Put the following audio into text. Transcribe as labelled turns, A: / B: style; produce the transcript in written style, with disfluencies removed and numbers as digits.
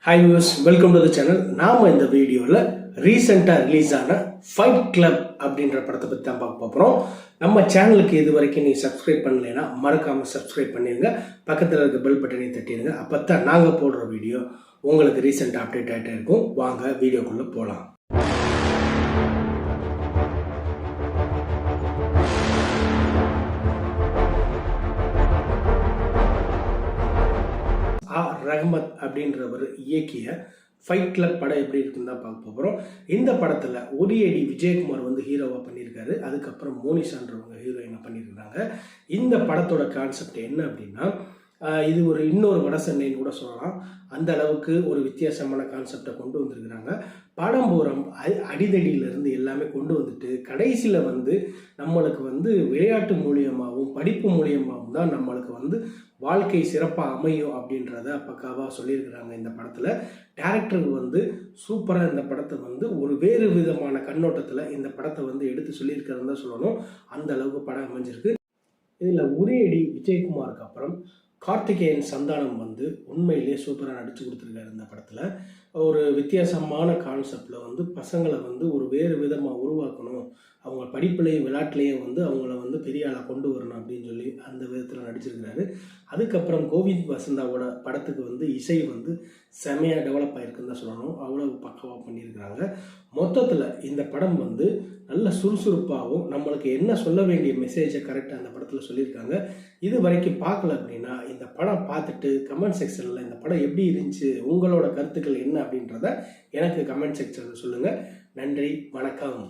A: Hi viewers, welcome to the channel. நாம இந்த வீடியோல ரீசெண்டா ரிலீஸ் ஆன ஃபைட் கிளப் அப்படின்ற படத்தை பத்தி தான் பார்க்க போறோம். நம்ம சேனலுக்கு இது வரைக்கும் நீ சப்ஸ்கிரைப் பண்ணலைன்னா மறக்காம சப்ஸ்கிரைப் பண்ணிருங்க. பக்கத்துல இருக்க பெல் பட்டனை தட்டிடுங்க. அப்பதான் நாங்க போடுற வீடியோ உங்களுக்கு ரீசெண்டா அப்டேட் ஆகிட்டே இருக்கும். வாங்க வீடியோக்குள்ள போலாம். ரஹ்மத் அப்படின்றவர் இயக்கிய ஃபைட் கிளப் படம் எப்படி இருக்குன்னு தான் பார்க்க போகிறோம். இந்த படத்தில் ஒடியடி விஜயகுமார் வந்து ஹீரோவாக பண்ணியிருக்காரு. அதுக்கப்புறம் மோனிஷான்றவங்க ஹீரோயினாக பண்ணியிருக்காங்க. இந்த படத்தோட கான்செப்ட் என்ன அப்படின்னா, இது ஒரு இன்னொரு வட சென்னைன்னு கூட சொல்லலாம். அந்த அளவுக்கு ஒரு வித்தியாசமான கான்செப்டை கொண்டு வந்திருக்கிறாங்க. படம் பூரம் அடிதடியிலிருந்து எல்லாமே கொண்டு வந்துட்டு கடைசியில் வந்து நம்மளுக்கு வந்து விளையாட்டு மூலியமாகவும் படிப்பு மூலியமாகவும் தான் நம்மளுக்கு வந்து வாழ்க்கை சிறப்பாக அமையும் அப்படின்றத பக்காவாக சொல்லியிருக்கிறாங்க. இந்த படத்தில் டேரக்டருக்கு வந்து சூப்பராக இந்த படத்தை வந்து ஒரு வேறு விதமான கண்ணோட்டத்தில் இந்த படத்தை வந்து எடுத்து சொல்லியிருக்கிறதுன்னு தான் சொல்லணும். அந்த அளவுக்கு படம் அமைஞ்சிருக்கு. இதில் ஒரேடி விஜயகுமாருக்கு அப்புறம் கார்த்திகேயன் சந்தானம் வந்து உண்மையிலேயே சூப்பராக நடித்து கொடுத்துருக்காரு. இந்த படத்தில் ஒரு வித்தியாசமான கான்செப்டில் வந்து பசங்களை வந்து ஒரு வேறு விதமாக உருவாக்கணும், அவங்க படிப்புலேயும் விளையாட்டுலேயும் வந்து அவங்கள வந்து பெரிய ஆளாக கொண்டு வரணும் அப்படின்னு சொல்லி அந்த விதத்தில் நடிச்சிருக்கிறாரு. அதுக்கப்புறம் கோவிந்த் வசந்தாவோட படத்துக்கு வந்து இசை வந்து செமையாக டெவலப் ஆகிருக்குன்னு தான் சொல்லணும். அவ்வளோ பக்கவாக பண்ணியிருக்கிறாங்க. மொத்தத்தில் இந்த படம் வந்து நல்ல சுறுசுறுப்பாகவும் நம்மளுக்கு என்ன சொல்ல வேண்டிய மெசேஜை கரெக்டாக அந்த படத்தில் சொல்லியிருக்காங்க. இது வரைக்கும் பார்க்கல அப்படின்னா இந்த படம் பார்த்துட்டு கமெண்ட் செக்ஷனில் இந்த படம் எப்படி இருந்துச்சு, உங்களோட கருத்துக்கள் என்ன அப்படின்றத எனக்கு கமெண்ட் செக்ஷனில் சொல்லுங்கள். நன்றி, வணக்கம்.